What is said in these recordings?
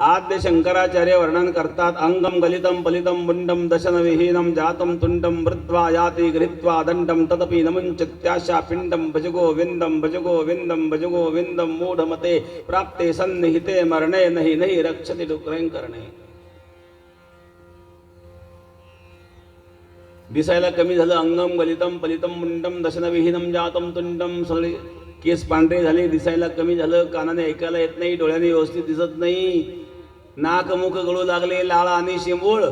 आद्य शंकराचार्य वर्णन करतात. अंगम गलितम पलितम मुंडम दशन विहीनम जातम तुंडम मृत्वा याति गृहीत्वा दंडम तदपि नमुंचत्याशा पिंडम भजगोविंदम भजगोविंदम भजगोविंदम मूढमते प्राप्ते सन्निहिते मरणे नहि नहि रक्षति डुकरें करणे. दिसायला कमी झालं. अंगम गलितम पलितम मुंडम दशन विहीनम जातम तुंडम. सगळे केस पांढरे झाले, दिसायला कमी झालं, कानाने ऐकायला येत नाही, डोळ्याने व्यवस्थित दिसत नाही, नाक मुख गळू लागले, लाळ आणि शिंबूळ.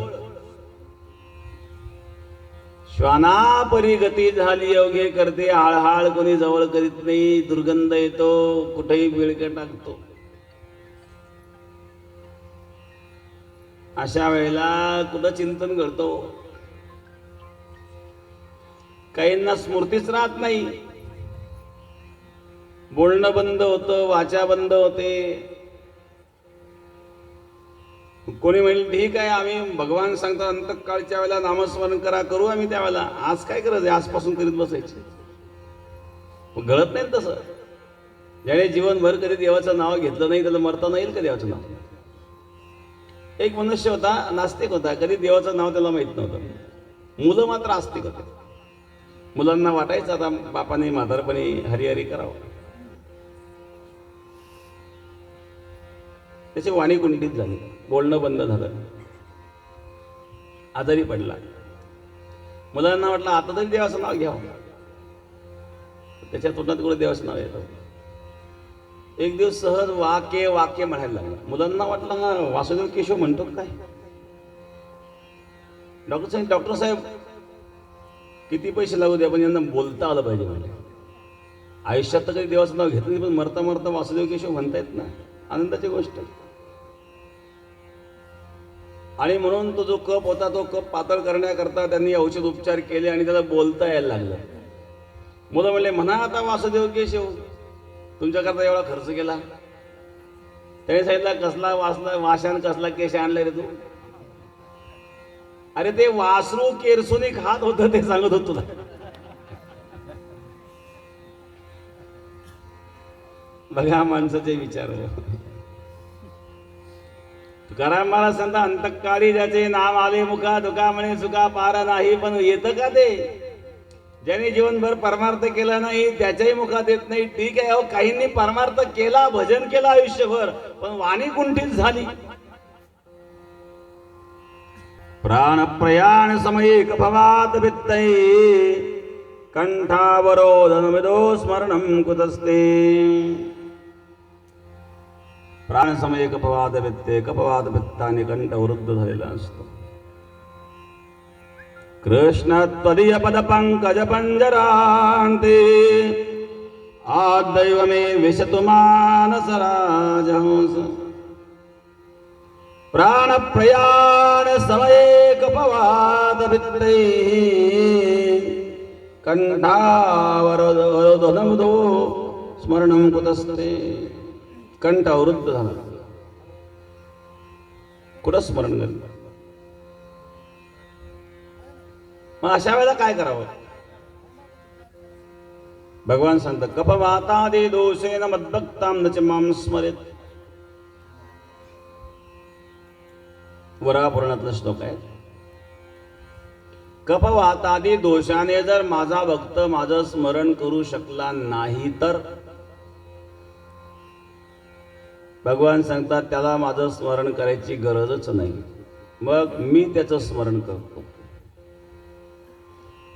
श्वाना परी गती झाली अवघे करते हाळहाळ, कोणी जवळ करीत नाही, दुर्गंध येतो, कुठेही बिळके टाकतो. अशा वेळेला कुठं चिंतन करतो. काहींना स्मृतीच राहत नाही, बोलणं बंद होतं, वाचा बंद होते. कोणी म्हणेल ठीक आहे, आम्ही भगवान सांगतात अंतकाळच्या वेळेला नामस्मरण करा, करू आम्ही त्यावेळेला. आज काय करायचं, आजपासून करीत बसायचे. गळत नाही तसं. ज्याने जीवनभर कधी देवाचं नाव घेतलं नाही त्याला मरता नाही येईल का देवाचं नाव. एक मनुष्य होता, नास्तिक होता, कधी देवाचं नाव त्याला माहित नव्हतं. मुलं मात्र आस्तिक होते. मुलांना वाटायचं आता बापाने म्हातारपणी हरिहरी करावं. त्याची वाणी कुंठित झाली, बोलणं बंद झालं, आजारी पडला. मुलांना वाटलं आता तरी देवाचं नाव घ्यावं. त्याच्या तोंडात कुठे देवाचं नाव येतं. एक दिवस सहज वाक्य वाक्य म्हणायला लागला. मुलांना वाटलं हा वासुदेव केशव म्हणतो काय. डॉक्टर साहेब किती पैसे लागू द्या पण यांना बोलता आलं पाहिजे. म्हणजे आयुष्यात तर कधी देवाचं नाव घेतलं नाही, पण मरता मरता वासुदेव केशव म्हणता येत ना, आनंदाची गोष्ट. आणि म्हणून तो जो कप होता तो कप पातळ करण्याकरता त्यांनी औषध उपचार केले आणि त्याला बोलता यायला लागलं. मुलं म्हणले म्हणा आता वासुदेव केशव, तुमच्याकरता एवढा खर्च केला. त्याने सांगितलं कसला वाशान कसला केश आणलाय रे तू. अरे ते वासरू केरसुनी खात होतं ते सांगत होत तुला. बघा माणसाचे विचार. तुकाराम महाराज सांगता अंतकाळी ज्याचे नाम आले मुखा दुका म्हणे सुखा पार नाही. पण येतं का ते. ज्याने जीवनभर परमार्थ केला नाही त्याच्याही मुखात येत नाही. ठीक आहे, अहो काहींनी परमार्थ केला, भजन केला आयुष्यभर, पण वाणी कुंठित झाली. प्राण प्रयाण समये कफवात वित्तै कंठावरोधनमिदो स्मरणं कुतस्ते. प्राण समये कफवात वित्ते, कफवात वित्ताने कंठ वृद्ध झालेला असतो. कृष्ण त्वदीय पद पंकज पंजरांते आदैव मे विशतु मानस राजहंस. प्राण प्रयाण समये कफवात वित्ते कंठावरोधनमुदो स्मरणं कुतस्ते. कंठ अवरुद्ध झाला, कुठं स्मरण करेल. मग अशा वेळेला काय करावं. भगवान सांगतात कफवातादि दोषेन मद्भक्तां न च मां स्मरेत्. वरापुराणातला श्लोक आहे. कफवातादि दोषाने जर माझा भक्त माझं स्मरण करू शकला नाही तर भगवान सांगतात त्याला माझं स्मरण करायची गरजच नाही. मग मी त्याचं स्मरण करतो.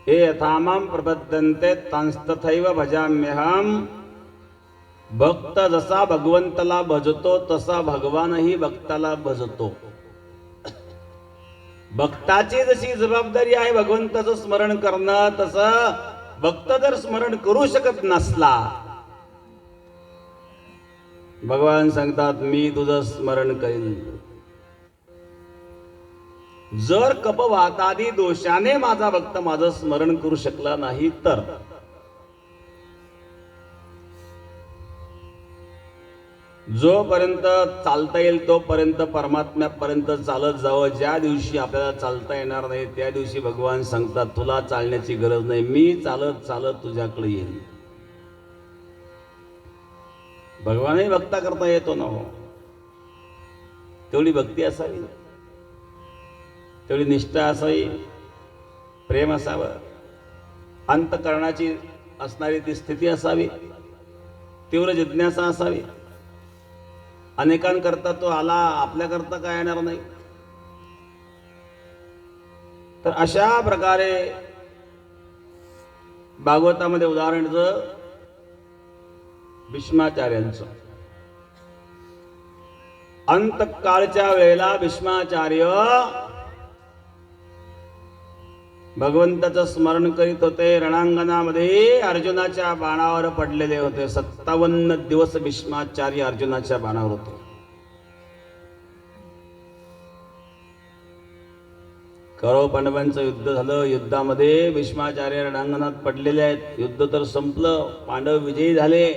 हे यथामां प्रपद्यन्ते तांस्तथैव भजाम्यहम्. भक्त जसा भगवंताला भजतो तसा भगवानही भक्ताला भजतो. भक्ताची जशी जबाबदारी आहे भगवंताचं स्मरण करणं, तसं भक्त जर स्मरण करू शकत नसला भगवान सांगतात मी तुझं स्मरण करीन. जर कफवातादि दोषाने माझा भक्त माझं स्मरण करू शकला नाही तर जोपर्यंत चालता येईल तोपर्यंत परमात्म्यापर्यंत चालत जावं. ज्या दिवशी आपल्याला चालता येणार नाही त्या दिवशी भगवान सांगतात तुला चालण्याची गरज नाही, मी चालत चालत तुझ्याकडे येईल. भगवानही भक्ता करता येतो ना हो. तेवढी भक्ती असावी, तेवढी निष्ठा असावी, प्रेम असावं, अंतःकरणाची असणारी ती स्थिती असावी, तीव्र जिज्ञासा असावी. अनेकांकरता तो आला, आपल्याकरता काय येणार नाही. तर अशा प्रकारे भागवतामध्ये उदाहरण भीष्माचार्यांचं. अंतकाळच्या वेळेला भीष्माचार्य भगवंताचं स्मरण करीत होते. रणांगणामध्ये अर्जुनाच्या बाणावर पडलेले होते. 57 दिवस भीष्माचार्य अर्जुनाच्या बाणावर होते. कौरव पांडवांचं युद्ध झालं. युद्धामध्ये भीष्माचार्य रणांगणात पडलेले आहेत. युद्ध तर संपलं, पांडव विजयी झाले.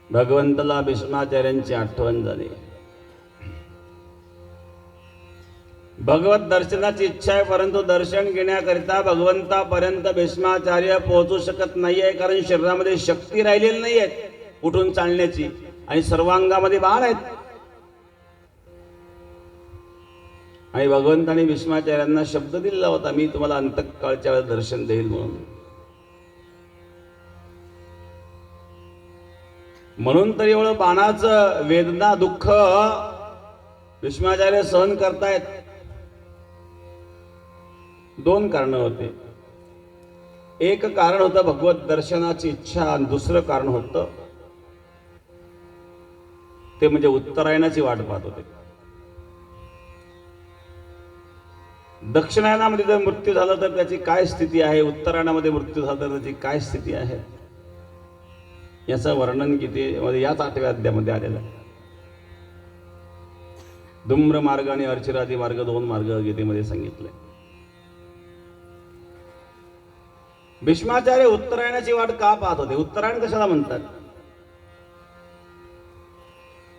भगवंताला भीष्माचार्यांची आठवण झाली. भगवत दर्शनाची इच्छा आहे, परंतु दर्शन घेण्याकरिता भगवंतापर्यंत भीष्माचार्य पोहोचू शकत नाहीये, कारण शरीरामध्ये शक्ती राहिलेली नाही आहे उठून चालण्याची, आणि सर्वांगामध्ये बाण आहेत. आणि भगवंताने भीष्माचार्यांना शब्द दिलेला होता, मी तुम्हाला अंतकाळच्या वेळेला दर्शन देईल म्हणून तर एवढं बाणाचं वेदना दुःख भीष्माचार्य सहन करतायत. 2 कारण होते. एक कारण होतं भगवत दर्शनाची इच्छा, आणि दुसरं कारण होतं ते म्हणजे उत्तरायणाची वाट पाहत होते. दक्षिणायनामध्ये जर मृत्यू झाला तर त्याची काय स्थिती आहे, उत्तरायणामध्ये मृत्यू झाला तर त्याची काय स्थिती आहे, याचं वर्णन गीतेमध्ये याच 8व्या अध्यायामध्ये आलेलं आहे. धूम्र मार्ग आणि अर्चिरादी मार्ग 2 मार्ग गीतेमध्ये सांगितले. भीष्माचार्य उत्तरायणाची वाट का पाहत होते? उत्तरायण कशाला म्हणतात?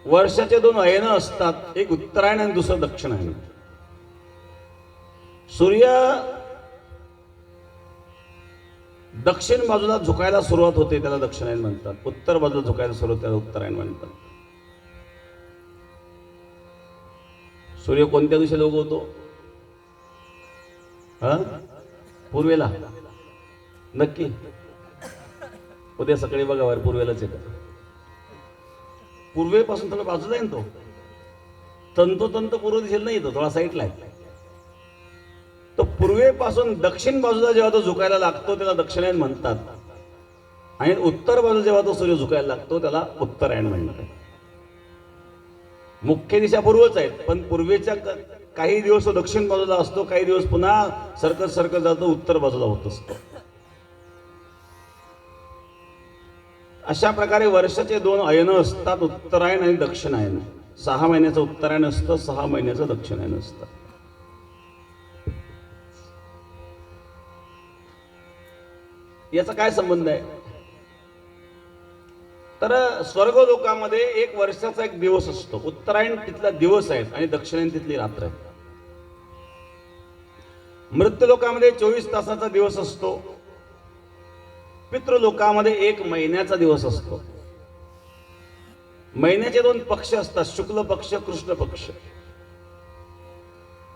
वर्षाचे 2 अयनं असतात, एक उत्तरायण आणि दुसरं दक्षिणायन. सूर्य दक्षिण बाजूला झुकायला सुरुवात होते, त्याला दक्षिणायन म्हणतात. उत्तर बाजूला झुकायला सुरुवात, त्याला उत्तरायण म्हणतात. सूर्य कोणत्या दिशेला उगवतो? पूर्वेला. नक्की? उद्या सकाळी बघा वर पूर्वेलाच येतो. पूर्वेपासून थोडा बाजूला आहे तो, तंतोतंत पूर्व दिशेला नाही येतो, थोडा साईडला आहे. तो पूर्वेपासून दक्षिण बाजूला जेव्हा तो झुकायला लागतो त्याला दक्षिणायन म्हणतात, आणि उत्तर बाजूला जेव्हा तो सूर्य झुकायला लागतो त्याला उत्तरायण म्हणतात. मुख्य दिशा पूर्वच आहेत, पण पूर्वेच्या काही दिवस तो दक्षिण बाजूला असतो, काही दिवस पुन्हा सरकत जातो, उत्तर बाजूला होत असतो. अशा प्रकारे वर्षाचे 2 अयनं असतात, उत्तरायण आणि दक्षिणायन. 6 महिन्याचं उत्तरायण असतं, 6 महिन्याचं दक्षिणायन असतं. याचा काय संबंध आहे? तर स्वर्गलोकामध्ये 1 वर्षाचा 1 दिवस असतो. उत्तरायण तिथला दिवस आहेत आणि दक्षिणायन तिथली रात्र आहे. मृत्यूलोकामध्ये 24 तासाचा दिवस असतो. पितृलोकामध्ये 1 महिन्याचा दिवस असतो. महिन्याचे 2 पक्ष असतात, शुक्ल पक्ष, कृष्ण पक्ष.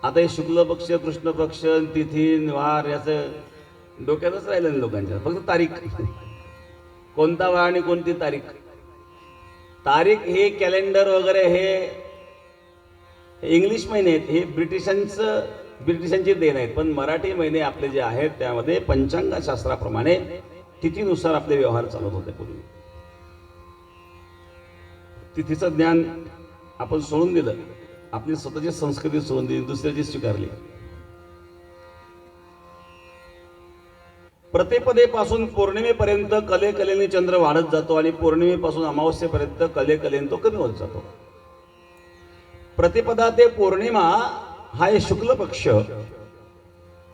आता हे शुक्ल पक्ष, कृष्ण पक्ष, तिथी वार याचं डोक्यातच राहिलं नाही लोकांच्या. फक्त तारीख, कोणता वार आणि कोणती तारीख. तारीख हे कॅलेंडर वगैरे हे इंग्लिश महिने आहेत, हे ब्रिटिशांची देण आहेत. पण मराठी महिने आपले जे आहेत त्यामध्ये पंचांग शास्त्राप्रमाणे तिथीनुसार आपले व्यवहार चालत होते. पूर्वी तिथीचं ज्ञान आपण सोडून दिलं, आपली स्वतःची संस्कृती सोडून दिली, दुसऱ्याची स्वीकारली. प्रतिपदेपासून पौर्णिमेपर्यंत कलेने चंद्र वाढत जातो, आणि पौर्णिमेपासून अमावस्येपर्यंत कलेने तो कमी होत जातो. प्रतिपदा ते पौर्णिमा हा आहे शुक्ल पक्ष,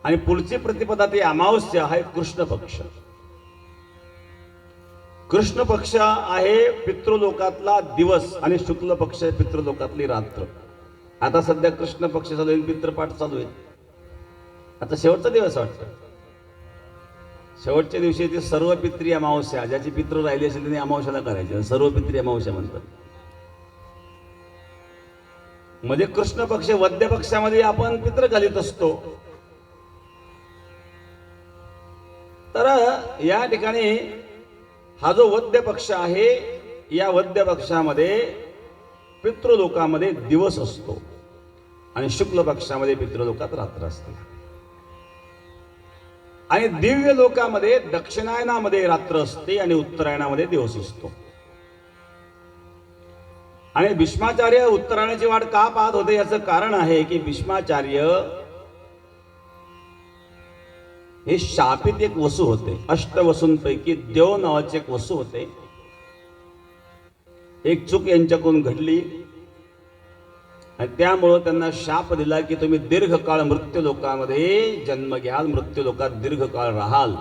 आणि पुढची प्रतिपदा ते अमावस्या हा आहे कृष्ण पक्ष. कृष्ण पक्ष आहे पितृलोकातला दिवस, आणि शुक्ल पक्ष आहे पितृलोकातली रात्र. आता सध्या कृष्ण पक्ष चालू आहे, पितृपाठ चालू आहे. आता शेवटचा दिवस वाटतं. शेवटच्या दिवशी ती सर्व पित्री अमावस्या, ज्याची पितृ राहिली असेल त्यांनी अमावस्याला करायची, सर्व पित्री अमावस्या म्हणतात. म्हणजे कृष्ण पक्ष वद्य पक्षामध्ये आपण पित्र घालीत असतो. तर या ठिकाणी हा जो वद्य पक्ष आहे, या वद्य पक्षामध्ये पितृलोकामध्ये दिवस असतो आणि शुक्ल पक्षामध्ये पितृलोकात रात्र असते. आणि दिव्य लोकामध्ये दक्षिणायनामध्ये रात्र असते आणि उत्तरायणामध्ये दिवस असतो. आणि भीष्माचार्य उत्तरायणाची वाट का पाहत होते याचं कारण आहे की भीष्माचार्य हे शापित एक वसू होते. अष्टवसूंपैकी देव नावाचे एक वसू होते. एक चूक यांच्याकडून घडली आणि त्यामुळं त्यांना शाप दिला की तुम्ही दीर्घकाळ मृत्यू लोकामध्ये जन्म घ्याल, मृत्यू लोकात दीर्घकाळ राहाल.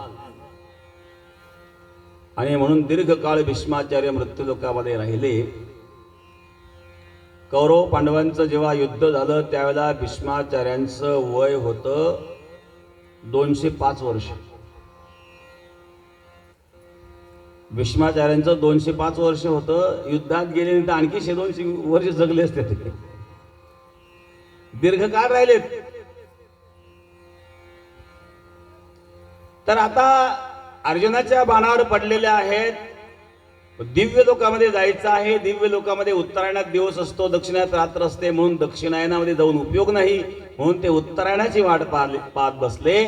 आणि म्हणून दीर्घकाळ भीष्माचार्य मृत्यू लोकामध्ये राहिले. कौरव पांडवांचं जेव्हा युद्ध झालं त्यावेळेला भीष्माचार्यांचं वय होतं 205 वर्ष. भीष्माचार्यांचं 205 वर्ष होतं. युद्धात गेले तर आणखी 200 वर्ष जगले असते. ते दीर्घकाळ राहिलेत. तर आता अर्जुनाच्या बाणावर पडलेले आहेत. दिव्य लोकामध्ये जायचं आहे. दिव्य लोकामध्ये उत्तरायणात दिवस असतो, दक्षिणायनात रात्र असते. म्हणून दक्षिणायनामध्ये जाऊन उपयोग नाही, म्हणून ते उत्तरायणाची वाट पाहत बसले.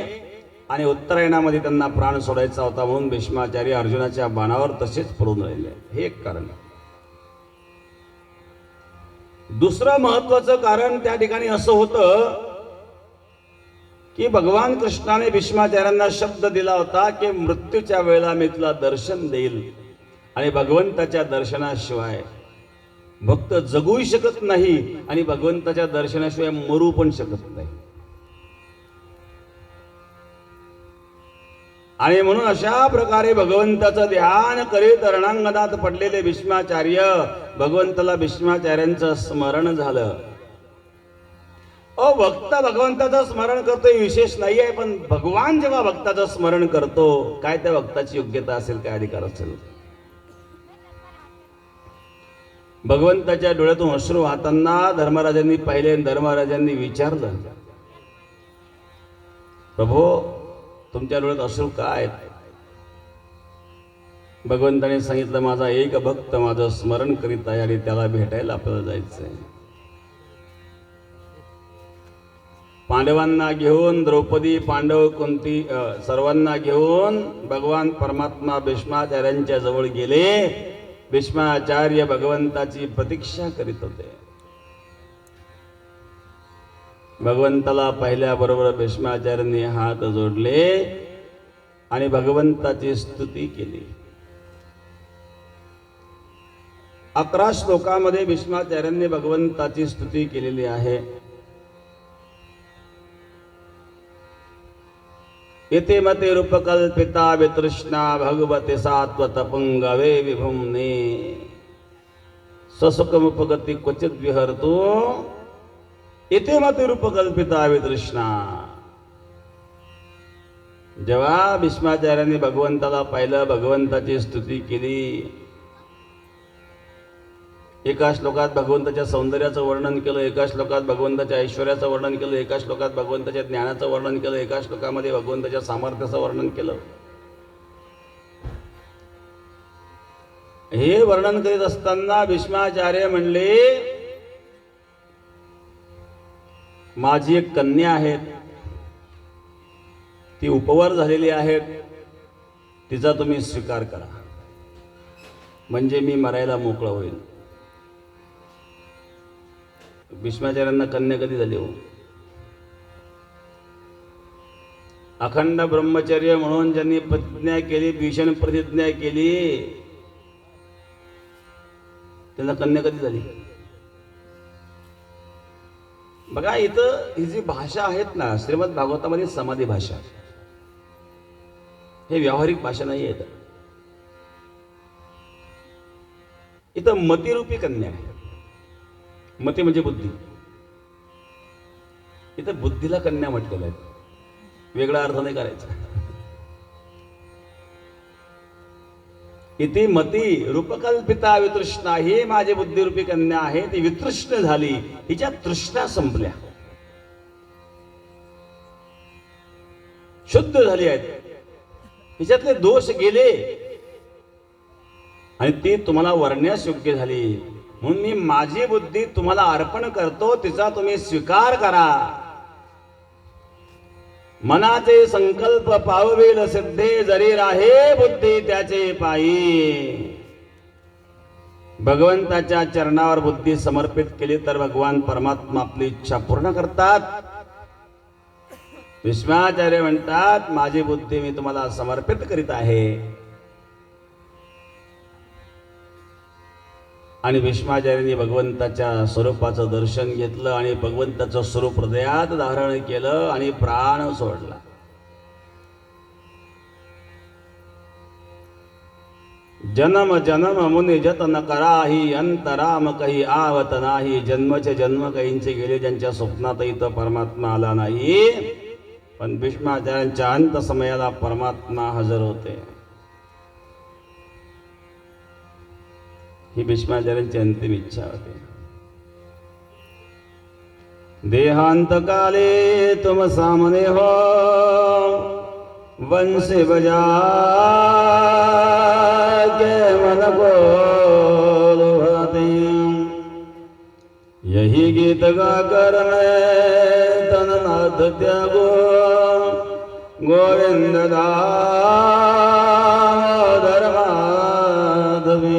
आणि उत्तरायणामध्ये त्यांना प्राण सोडायचा होता, म्हणून भीष्माचार्य अर्जुनाच्या बाणावर तसेच पडून राहिले. हे एक कारण. दुसरं महत्वाचं कारण त्या ठिकाणी असं होतं की भगवान कृष्णाने भीष्माचार्यांना शब्द दिला होता की मृत्यूच्या वेळेला मी तुला दर्शन देईल. आणि भगवंताच्या दर्शनाशिवाय भक्त जगूही शकत नाही आणि भगवंताच्या दर्शनाशिवाय मरू पण शकत नाही. आणि म्हणून अशा प्रकारे भगवंताचं ध्यान करीत रणांगणात पडलेले भीष्माचार्य, भगवंताला भीष्माचार्यांचं स्मरण झालं. भक्त भगवंताचं स्मरण करतो विशेष नाही आहे, पण भगवान जेव्हा भक्ताचं स्मरण करतो, काय त्या भक्ताची योग्यता असेल, काय अधिकार असेल. भगवंताच्या डोळ्यातून अश्रू वाहताना धर्मराजांनी पाहिले. धर्मराजांनी विचारलं, प्रभो तुमच्या डोळ्यात अश्रू काय? भगवंताने सांगितलं, माझा एक भक्त माझं स्मरण करीत आहे आणि त्याला भेटायला आपल्याला जायचंय. पांडवांना घेऊन, द्रौपदी, पांडव, कुंती सर्वांना घेऊन भगवान परमात्मा भीष्माचार्यांच्या जवळ गेले. भीष्माचार्य भगवंताची प्रतीक्षा करीत होते. भगवंताला पाहिल्याबरोबर भीष्माचार्यांनी हात जोडले आणि भगवंताची स्तुती केली. 11 श्लोकामध्ये भीष्माचार्यांनी भगवंताची स्तुती केलेली आहे. इति मते रूपकल्पिता वितृष्णा भगवते सात्वतपंगवे विभुम्ने ससुखमुपगती क्वचित विहरतो इति मते रूपकल्पिता वितृष्णा. जेव्हा भीष्माचार्यांनी भगवंताला पाहिलं, भगवंताची स्तुती केली. एका श्लोकात भगवंताच्या सौंदर्याचं वर्णन केलं, एका श्लोकात भगवंताच्या ऐश्वर्याचं वर्णन केलं, एका श्लोकात भगवंताच्या ज्ञानाचं वर्णन केलं, एका श्लोकामध्ये भगवंताच्या सामर्थ्याचं वर्णन केलं. हे वर्णन करीत असताना भीष्माचार्य म्हणले, माझी एक कन्या आहे, ती उपवर झालेली आहे, तिचा तुम्ही स्वीकार करा, म्हणजे मी मरायला मोकळं होईल. भीष्माचार्यांना कन्या कधी झाली हो? अखंड ब्रह्मचर्य म्हणून ज्यांनी प्रतिज्ञा केली, भीषण प्रतिज्ञा केली, त्यांना कन्या कधी झाली? बघा, इथं ही जी भाषा आहेत ना, श्रीमद भागवतामध्ये समाधी भाषा, हे व्यावहारिक भाषा नाही आहे. इथं मतिरूपी कन्या आहे. मती म्हणजे बुद्धी. इथं बुद्धीला कन्या म्हटलेलं आहे, वेगळा अर्थ नाही करायचा. इति मती रूपकल्पिता वितृष्णा, ही माझी बुद्धिरूपी कन्या आहे, ती वितृष्ण झाली, हिच्या तृष्णा संपल्या, शुद्ध झाली आहेत, हिच्यातले दोष गेले आणि ती तुम्हाला वरण्यास योग्य झाली. म्हणून मी माझी बुद्धी तुम्हाला अर्पण करतो, तिचा तुम्ही स्वीकार करा. मनाचे संकल्प पाववेल सिद्धे, जरी राहे बुद्धी त्याचे पायी. भगवंताच्या चरणावर बुद्धी समर्पित केली तर भगवान परमात्मा आपली इच्छा पूर्ण करतात. भीष्माचार्य म्हणतात, माझी बुद्धी मी तुम्हाला समर्पित करीत आहे. आणि भीष्माचार्यांनी भगवंताच्या स्वरूपाचं दर्शन घेतलं आणि भगवंताचं स्वरूप हृदयात धारण केलं आणि प्राण सोडला. जन्म जन्म मुनी जतन कराही, अंतराम काही आवत नाही. जन्मचे जन्म काहींचे गेले, ज्यांच्या स्वप्नात इथं परमात्मा आला नाही, पण भीष्माचार्यांच्या अंत समयाला परमात्मा हजर होते. ही भीष्माचार्यांची अंतिम इच्छा होती. देहांत काले तुम सामने हो, वंशी बजा के मन को लुभाते. यही गीत गाकर मैं तन नाथ त्यागो, गोविंद दामोदर माधवी.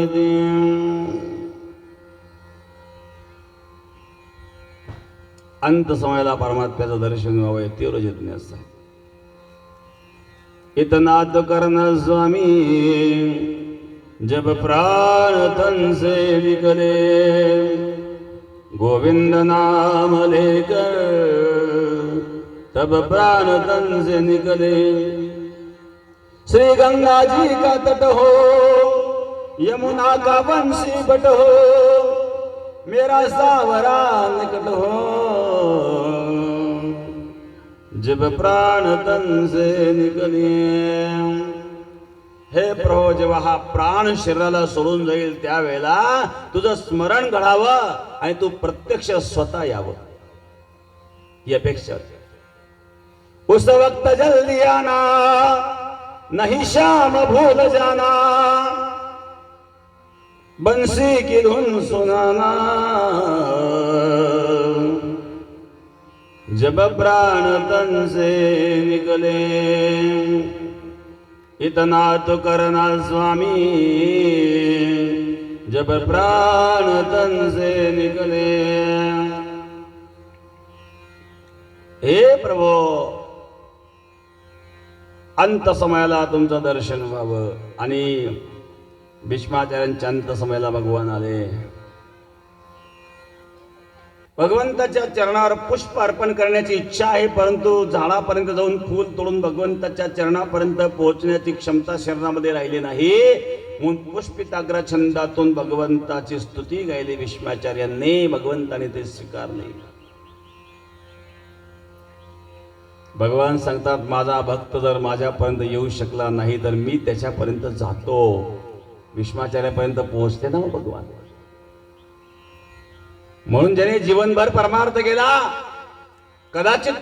अंत समयाला परमात्म्याचं दर्शन व्हावं, तीव्र जिज्ञासा. इतना तो करना स्वामी, जब प्राण तन से निकले, गोविंद नाम लेकर तब प्राण तन से निकले. श्री गंगा जी का तट हो, यमुना का वंशी बट हो, मेरा सावरा निकट हो, जब प्राण तन से निकले. हे प्रभो, जेव्हा हा प्राण शरीराला सोडून जाईल त्यावेळेला तुझं स्मरण घडावं आणि तू प्रत्यक्ष स्वतः यावं, ही अपेक्षा. उस वक्त जल्दी आना, नहीं शाम भूल जाना, बंसी की धुन सुनाना, जब प्राण तन से निकले. इतना तो करना स्वामी, जब प्राण तन से निकले. हे प्रभो, अंत समयाला तुमचं दर्शन व्हावं. आणि भीष्माचार्यांच्या अंत समयाला भगवान आले. भगवंताच्या चरणावर पुष्प अर्पण करण्याची इच्छा आहे, परंतु झाडापर्यंत जाऊन फूल तोडून भगवंताच्या चरणापर्यंत पोहोचण्याची क्षमता शरीरामध्ये राहिली नाही. म्हणून पुष्पिताग्र छंदातून भगवंताची स्तुती गायली भीष्माचार्यांनी. भगवंताने ते स्वीकारले. भगवान सांगतात, माझा भक्त जर माझ्यापर्यंत येऊ शकला नाही तर मी त्याच्यापर्यंत जातो. भीष्माचार्यापर्यंत पोहोचते ना भगवान. म्हणून ज्याने जीवनभर परमार्थ केला, कदाचित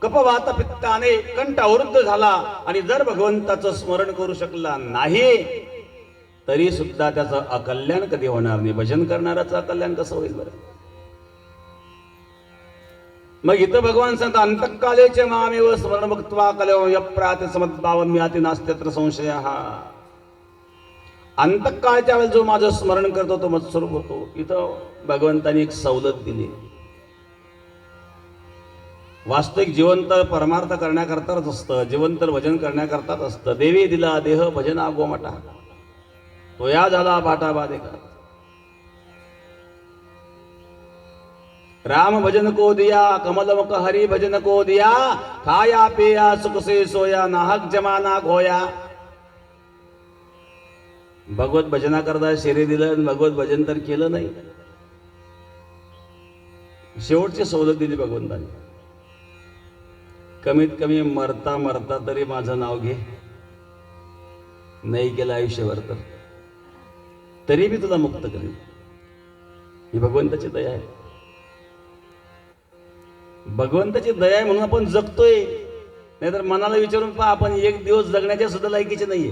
कपवात पित्ताने कंठ अवरुद्ध झाला आणि जर भगवंताचं स्मरण करू शकला नाही तरी सुद्धा त्याचं अकल्याण कधी होणार नाही. भजन करणाऱ्याचं अकल्याण कसं होईल बरं? मग इथं भगवान सांगतात, अंतकालेचे मामेव स्मरण भक्त्वा कलयो यप्राति समद्भावं याति नास्त्यत्र संशयः. अंतकाळच्या वेळेस जो माझं स्मरण करतो तो मत्स्वरूप होतो. इथं भगवंतांनी एक सवलत दिली. वास्तविक जीवन तर परमार्थ करण्याकरताच असतं, जीवन तर भजन करण्याकरताच असतं. देवी दिला देह भजना गोमटा, तो या झाला बाटा बादेका. राम भजन को दिया, कमलमुख हरि भजन को दिया, खाया पिया सुख से सोया, नाहक जमाना खोया. भगवत भजना करता शरीर दिलं, भगवत भजन तर केलं नाही. शेवटची सवलत दिली भगवंताने. कमीत कमी मरता मरता तरी माझं नाव घे. नाही केलं आयुष्यभर तरी मी तुला मुक्त करेन. ही भगवंताची दया आहे. भगवंताची दया आहे म्हणून आपण जगतोय. नाहीतर मनाला विचारून पहा, आपण एक दिवस जगण्याच्या सुद्धा लायकीचे नाहीये.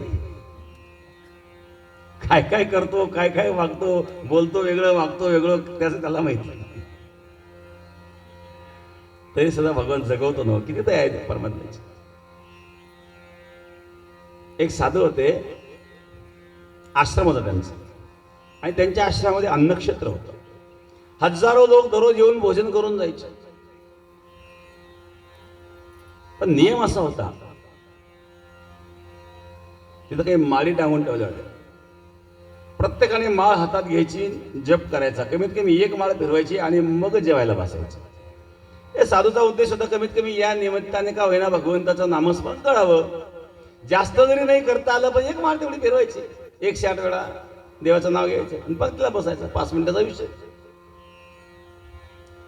काय काय करतो, काय काय वागतो, बोलतो वेगळं, वागतो वेगळं, त्याचं त्याला माहिती. तरी सुद्धा भगवान जगवतो ना. किती दया आहे परमात्म्याची. एक साधू होते, आश्रम होता त्यांचा, आणि त्यांच्या आश्रमामध्ये अन्नक्षेत्र होतं. हजारो लोक दररोज येऊन भोजन करून जायचे. पण नियम असा होता, तिथं काही माळी टांगून ठेवल्या होत्या. प्रत्येकाने माळ हातात घ्यायची, जप करायचा, कमीत कमी एक माळ फिरवायची आणि मग जेवायला बसायचं. हे साधूचा उद्देश होता, कमीत कमी या निमित्ताने का होईना भगवंताचं नामस्मरण करावं. जास्त जरी नाही करता आलं पण एक माळ तेवढी फिरवायची, 108 वेळा देवाचं नाव घ्यायचं आणि भक्तीला बसायचं. 5 मिनिटाचा विषय.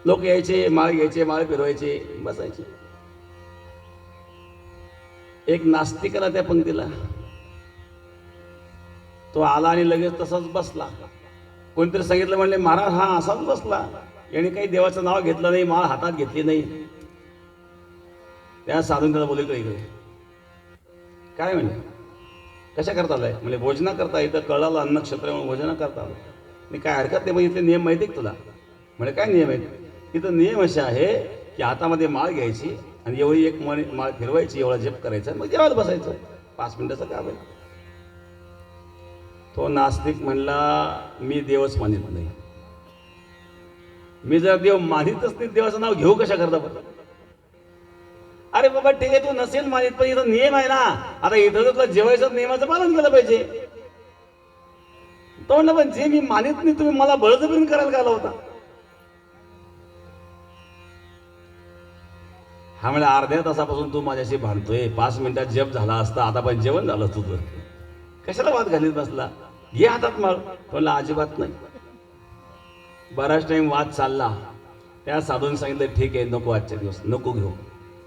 लोक यायचे, माळ घ्यायचे, माळ फिरवायचे, बसायचे. एक नास्तिक आला त्या पंक्तीला. तो आला आणि लगेच तसाच बसला. कोणतरी सांगितलं, म्हणले महाराज हा असाच बसला, याने काही देवाचं नाव घेतलं नाही, माळ हातात घेतली नाही. त्या साधून त्याला बोलले, इकडे काय म्हणे, कशा करता आलाय? म्हणजे भोजना करता. इथं कळालं अन्नक्षेत्र म्हणून भोजना करता आलं. मी काय हरकत नाही, म्हणजे इथले नियम माहिती आहे तुला? म्हणजे काय नियम आहेत? तिथं नियम असे आहे की हातामध्ये माळ घ्यायची आणि एवढी एक माळ फिरवायची, एवढा जप करायचा, मग जेवायला बसायचं. 5 मिनिटाचं काम आहे. तो नास्तिक म्हणला, मी देवच मानित नाही. मी जर देव मानितच नाही, देवाचं नाव घेऊ कशा करता बरं? अरे बाबा ठीक आहे, तू नसेल मानित, पण इथं नियम आहे ना. आता इथं तुला जेवायचं नियमाचं पालन केलं पाहिजे. तो म्हणला, पण जे मी मानित नाही तुम्ही मला बळजबरीने करायला का आला होता? हा म्हणजे अर्ध्या तासापासून तू माझ्याशी भांडतोय, 5 मिनिटात जप झाला असता, आता पण जेवण झालं तुझं, कशाला वाद घालीत बसला? घे हातात माळ. म्हणला अजिबात नाही. बराच टाइम वाद चालला. त्या साधून सांगितलं, ठीक आहे, नको आजच्या दिवस नको घेऊ,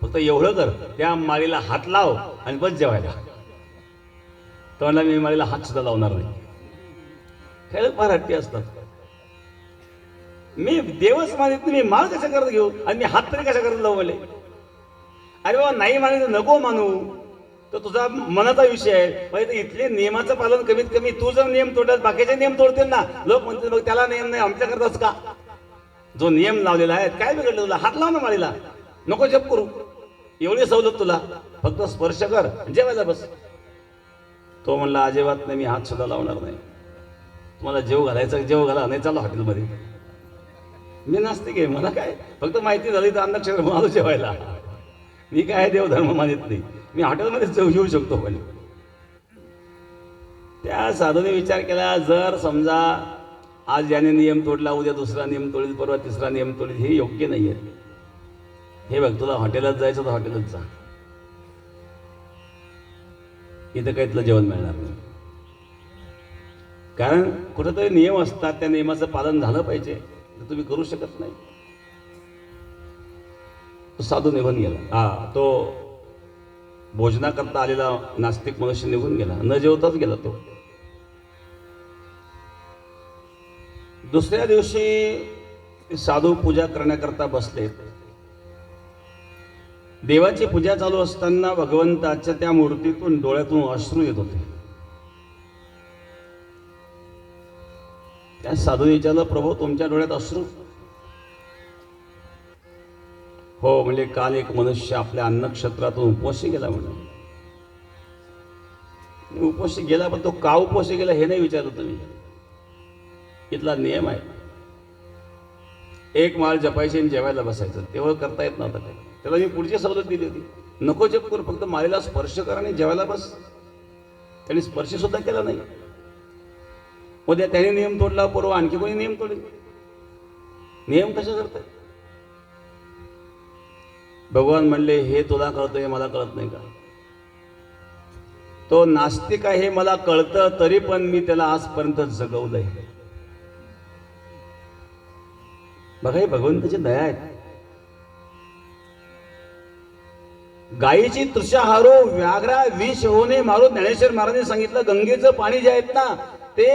फक्त एवढं कर, त्या माळीला हात लाव आणि बस जेवायला. तो म्हणला, मी माळीला हात सुद्धा लावणार नाही. खेळ फार हट्टी असतात. मी देवच मानित नाही, मी माळ कशा करत घेऊ आणि मी हात तरी कशा करत लावू मला? अरे बाबा नाही मानित नको मानू, तो तुझा मनाचा विषय आहे. पण इथले नियमाचं पालन कमीत कमी तू जर नियम तोडत, बाकीचे नियम तोडतील ना. लोक म्हणतील मग त्याला नियम नाही, आमच्या करताच का? जो नियम लावलेला आहे, काय बिघडलं तुला? हात लाव ना माळीला, नको जप करू, एवढी सवलत तुला, फक्त स्पर्श कर, जेवायला बस. तो म्हणला अजिबात नाही, मी हात सुद्धा लावणार नाही. तुम्हाला जेव घालायचा जेव घाला, नाही चालू हॉटेलमध्ये. मी नास्तिक आहे, मला काय, फक्त माहिती झाली तर अन्नक्षेत्र म्हणालो जेवायला. मी काय देवधर्म मानित नाही, मी हॉटेलमध्ये येऊ शकतो. पण त्या साधूने विचार केला, जर समजा आज याने नियम तोडला, उद्या दुसरा नियम तोडील, परवा तिसरा नियम तोडील, हे योग्य नाहीये. हे बघ, तुला हॉटेलात जायचं तर हॉटेलात जा, इथं काही तुला जेवण मिळणार नाही. कारण कुठेतरी नियम असतात, त्या नियमाचं पालन झालं पाहिजे, तर तुम्ही करू शकत नाही. तो साधू निघून गेला. तो भोजना करता आलेला नास्तिक मनुष्य निघून गेला, न जेवताच गेला तो. दुसऱ्या दिवशी साधू पूजा करण्याकरता बसले. देवाची पूजा चालू असताना भगवंताच्या त्या मूर्तीतून डोळ्यातून अश्रू येत होते. त्या साधूने विचारलं, प्रभू तुमच्या डोळ्यात अश्रू? हो म्हणजे काल एक मनुष्य आपल्या अन्नक्षेत्रातून उपोषी गेला. म्हणून उपोषी गेला, पण तो का उपोषी गेला हे नाही विचारलं तुम्ही. इथला नियम आहे, एक माळ जपायची आणि जेवायला बसायचं, तेवढं करता येत नव्हतं. काय त्याला मी पुढची सवलत दिली होती, नको जप करू, फक्त माळेला स्पर्श कर आणि जेवायला बस. त्यांनी स्पर्श सुद्धा केला नाही. उद्या त्याने नियम तोडला, परवा आणखी कोणी नियम तोडेल. नियम कशा करतात? भगवान म्हणले, हे तुला कळतं, हे मला कळत नाही का? तो नास्तिक आहे हे मला कळतं, तरी पण मी त्याला आजपर्यंत जगवलंय. बघा, ही भगवंताची दया आहे. गायीची तृषा हारो व्याघ्रा विष होणे मारो. ज्ञानेश्वर महाराजांनी सांगितलं गंगेचं पाणी जे आहेत ना ते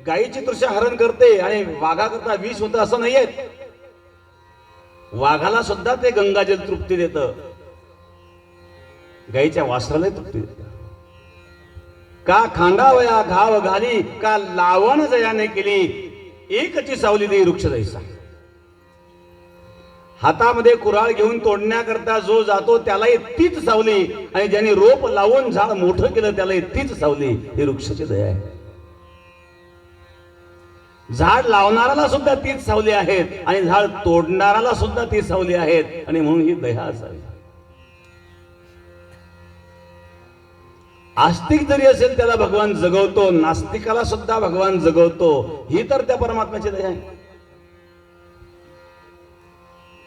गायीची तृषा हरण करते आणि वाघाकरता विष होतं असं नाहीये. वाघाला सुद्धा ते गंगाजल तृप्ती देतं, गायीच्या वासराला तृप्ती देतं. का खांडावया घाव घाली का लावण जयाने केली एकची सावली दे वृक्ष जैसा. हातामध्ये कुऱ्हाड घेऊन तोडण्याकरता जो जातो त्यालाही तीच सावली आणि ज्यांनी रोप लावून झाड मोठं केलं त्यालाही तीच सावली. ही वृक्षाची दया आहे. झाड लावणाऱ्याला सुद्धा तीच सावली आहेत आणि झाड तोडणाऱ्याला सुद्धा ती सावली आहेत आणि म्हणून ही दया असावी. आस्तिक जरी असेल त्याला भगवान जगवतो, नास्तिकाला सुद्धा भगवान जगवतो. ही तर त्या परमात्म्याची दया आहे.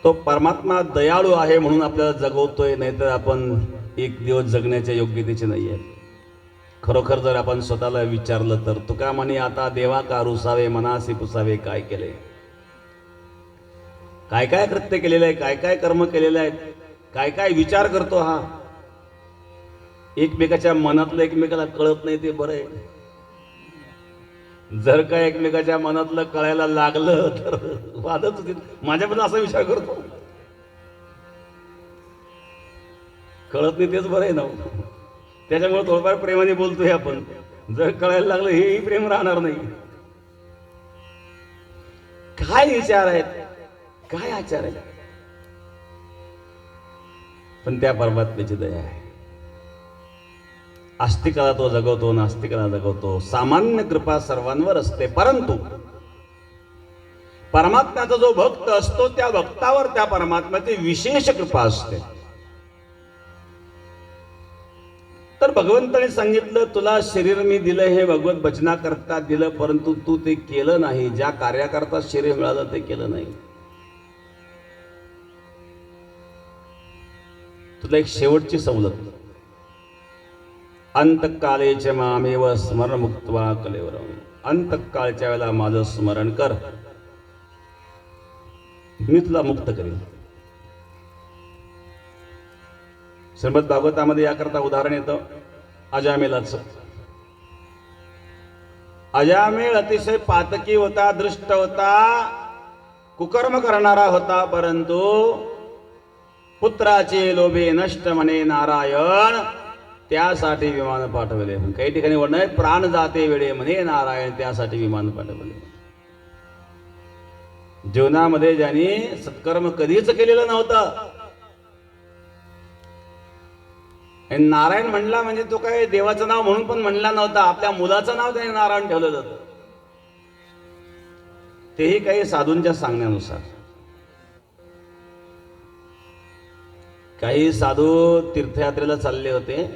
तो परमात्मा दयाळू आहे म्हणून आपल्याला जगवतोय, नाहीतर आपण एक दिवस जगण्याच्या योग्यतेचे नाहीये. खरोखर जर आपण स्वतःला विचारलं तर तुका म्हणे आता देवा का रुसावे मनासी पुसावे. काय केले, काय काय कृत्य केलेलं आहे, काय काय कर्म केलेले आहेत, काय काय विचार करतो हा. एकमेकाच्या मनातलं एकमेकाला कळत नाही ते बरं आहे. जर का एकमेकाच्या मनातलं कळायला लागलं तर वादच होतील. माझ्याबद्दल असा विचार करतो, कळत नाही तेच बरं आहे ना. त्याच्यामुळे थोडंफार प्रेमाने बोलतोय आपण. जर कळायला लागलं हेही प्रेम राहणार नाही. काय विचार आहेत, काय आचार आहेत, पण त्या परमात्म्याची दया आहे. आस्तिकाला तो जगवतो, नास्तिकाला जगवतो. सामान्य कृपा सर्वांवर असते, परंतु परमात्म्याचा जो भक्त असतो त्या भक्तावर त्या परमात्म्याची विशेष कृपा असते. तर भगवंताने सांगितलं तुला शरीर मी दिलं हे भगवत भजनाकरता दिलं, परंतु तू ते केलं नाही. ज्या कार्याकरता शरीर मिळालं ते केलं नाही. तुला एक शेवटची सवलत. अंतकालेच मामेव स्मरण मुक्त्वा कलेवरम. अंतकाळच्या वेळेला माझं स्मरण कर, मी तुला मुक्त करेन. श्रीमद भागवतामध्ये याकरता उदाहरण येतं अजामेलाचं. अजामेळ अतिशय पातकी होता, दृष्ट होता, कुकर्म करणारा होता, परंतु पुत्राचे लोभे नष्ट म्हणे नारायण, त्यासाठी विमान पाठवले. काही ठिकाणी वर्णन प्राण जाते वेळे म्हणे नारायण, त्यासाठी विमान पाठवले. जीवनामध्ये ज्यांनी सत्कर्म कधीच केलेलं नव्हतं, नारायण म्हणला म्हणजे तो काय देवाचं नाव म्हणून पण म्हणला नव्हता. आपल्या मुलाचं नाव त्याने नारायण ठेवलेलं होतं. तेही काही साधूंच्या सांगण्यानुसार. काही साधू तीर्थयात्रेला चालले होते.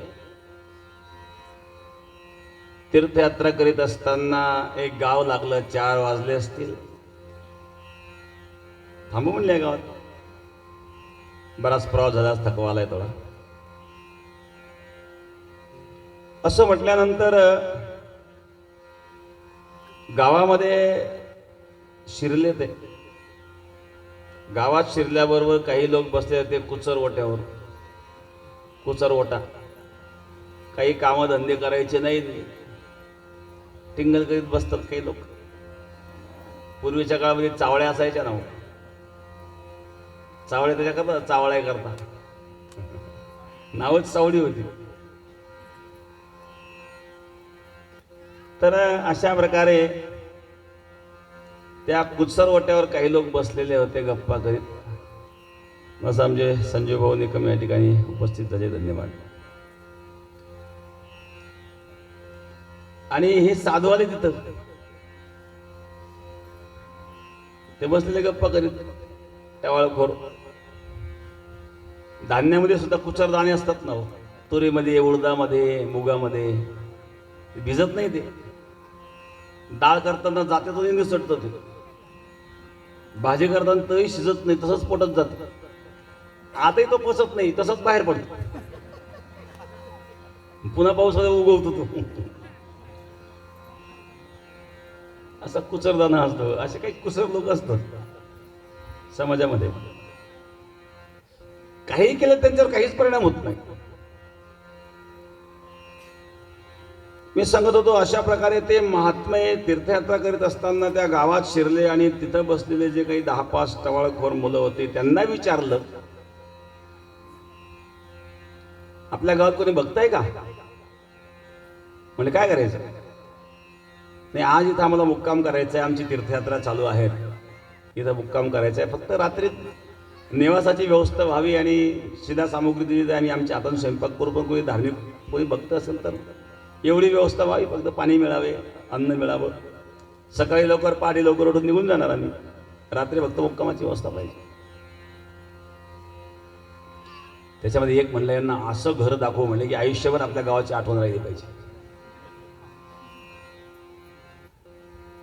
तीर्थयात्रा करीत असताना एक गाव लागलं. 4 वाजले असतील. थांबू म्हणले गावात. बराच प्रवास झाला, थकवा आलाय थोडा. असं म्हटल्यानंतर गावामध्ये शिरले. ते गावात शिरल्याबरोबर काही लोक बसले होते कुचर ओट्यावर. कुचर ओटा, काही कामधंदे करायचे नाही, टिंगल करीत बसतात काही लोक. पूर्वीच्या काळामध्ये चावळ्या असायच्या ना, चावळ्या त्याच्या करता चावळ्या करता नावच चावडी होती. तर अशा प्रकारे त्या कुचर ओट्यावर काही लोक बसलेले होते गप्पा करीत. असं आमचे संजय भाऊ निकम या ठिकाणी उपस्थित झाले, धन्यवाद. आणि हे साधू आले तिथं. ते बसलेले गप्पा करीत. टवाळखोर. धान्यामध्ये सुद्धा कुचर दाणे असतात ना, तुरीमध्ये, उडदामध्ये, मुगामध्ये. भिजत नाही ते. डाळ करताना जाते तो निसटतं ते. भाजी करताना तरी शिजत नाही, तसंच पोटात जात. आताही तो पचत नाही, तसंच बाहेर पडतो. पुन्हा पावसाळ्यात उगवतो तो. असा कुचरदाना असतो. असे काही कुचर लोक असतात समाजामध्ये. काही केलं त्यांच्यावर काहीच परिणाम होत नाही. मी सांगत होतो अशा प्रकारे ते महात्मे तीर्थयात्रा करीत असताना त्या गावात शिरले आणि तिथं बसलेले जे काही 10-5 टवाळखोर मुलं होते त्यांना विचारलं, आपल्या गावात कोणी बघताय का? म्हणजे काय करायचं? नाही, आज इथं आम्हाला मुक्काम करायचा आहे, आमची तीर्थयात्रा चालू आहे, इथं मुक्काम करायचा आहे, फक्त रात्रीत निवासाची व्यवस्था व्हावी आणि शिधा सामुग्री दिली जाईल आणि आमच्या हाताने स्वयंपाक करू, पण कोणी धार्मिक कोणी बघत असेल तर एवढी व्यवस्था व्हावी, फक्त पाणी मिळावे, अन्न मिळावं, सकाळी लवकर पहाटे लवकर उठून निघून जाणार आम्ही, रात्री फक्त मुक्कामाची व्यवस्था पाहिजे. त्याच्यामध्ये एक म्हणलं, यांना असं घर दाखवू म्हणले की आयुष्यभर आपल्या गावाची आठवण राहिली पाहिजे.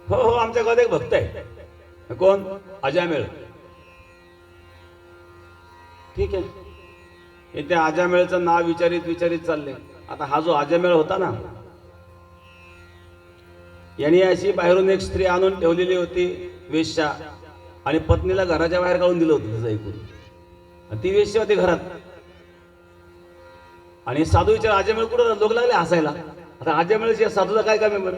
हो हो, आमच्या गावात एक भक्त आहे. कोण? अजामेळ. ठीक आहे, हे त्या अजामेळचं नाव विचारित विचारित चालले. आता हा जो अजामेळ होता ना, यांनी अशी बाहेरून एक स्त्री आणून ठेवलेली होती, वेश्या, आणि पत्नीला घराच्या बाहेर काढून दिलं होतं तिचं ऐकून. ती वेश्या होती घरात. आणि साधू विचार, अजामेळ कुठं? लोक लागले हसायला. आता अजामेळच्या साधूला काय काम आहे बरं?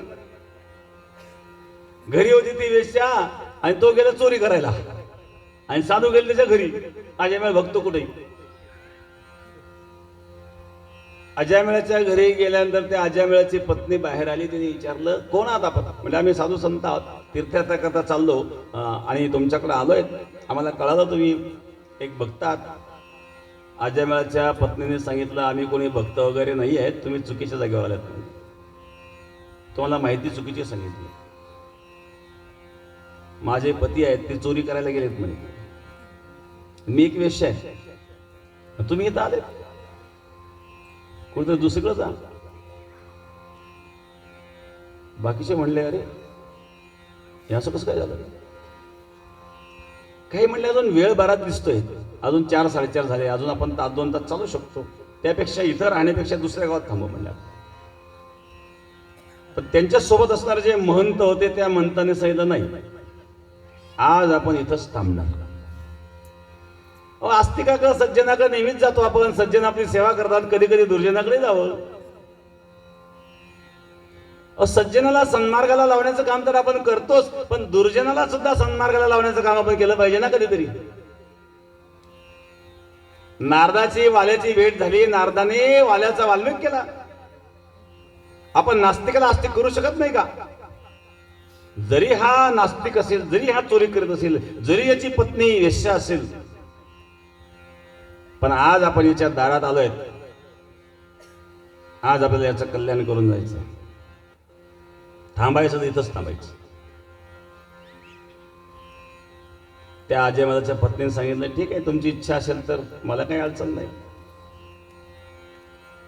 घरी होती ती वेश्या आणि तो गेला चोरी करायला, आणि साधू गेले त्याच्या घरी. अजामेळ भक्त कुठे? अजामेळाच्या घरी गेल्यानंतर त्या अजामेळाची पत्नी बाहेर आली. तिने विचारलं, कोण आहात आपण? म्हणजे आम्ही साधू संत आहोत, तीर्थयात्रा करता चाललो आणि तुमच्याकडे आलोय, आम्हाला कळालं तुम्ही एक भक्त आहात. अजामेळाच्या पत्नीने सांगितलं, आम्ही कोणी भक्त वगैरे नाही आहेत, तुम्ही चुकीच्या जागेवर आलात, तुम्हाला माहिती चुकीची सांगितली. माझे पती आहेत, ते चोरी करायला गेलेत म्हणे, मी एक वेश्या आहे, तुम्ही इथं आले, कुठं दुसरीकडे जा. बाकीचे म्हणले, अरे हे असं कसं काय झालं? काही म्हणले, अजून वेळ बारात दिसतोय, अजून 4-4:30 झाले, अजून आपण 1-2 तास चालू शकतो, त्यापेक्षा इथं राहण्यापेक्षा दुसऱ्या गावात थांबू म्हणल्या. पण त्यांच्या सोबत असणारे जे महंत होते त्या महंताने सांगितलं, नाही, आज आपण इथंच थांबणार. आस्तिकाकडे सज्जनाकडे नेहमीच जातो आपण, सज्जन आपली सेवा करतात, कधी कधी दुर्जनाकडे जावं. सज्जनाला सन्मार्गाला लावण्याचं काम तर आपण करतोच, पण दुर्जनाला सुद्धा सन्मार्गाला लावण्याचं काम आपण केलं पाहिजे ना कधीतरी. नारदाची वाल्याची भेट झाली, नारदाने वाल्याचा वाल्मिक केला. आपण नास्तिकाला आस्तिक करू शकत नाही का? जरी हा नास्तिक असेल, जरी हा चोरी करत असेल, जरी याची पत्नी वेश्या असेल, पण आज आपण याच्या दारात आलोय, आज आपल्याला याचं कल्याण करून जायचं, थांबायचं तर इथंच थांबायचं. त्या अजयमालाच्या पत्नीने सांगितलं, ठीक आहे, तुमची इच्छा असेल तर मला काही अडचण नाही.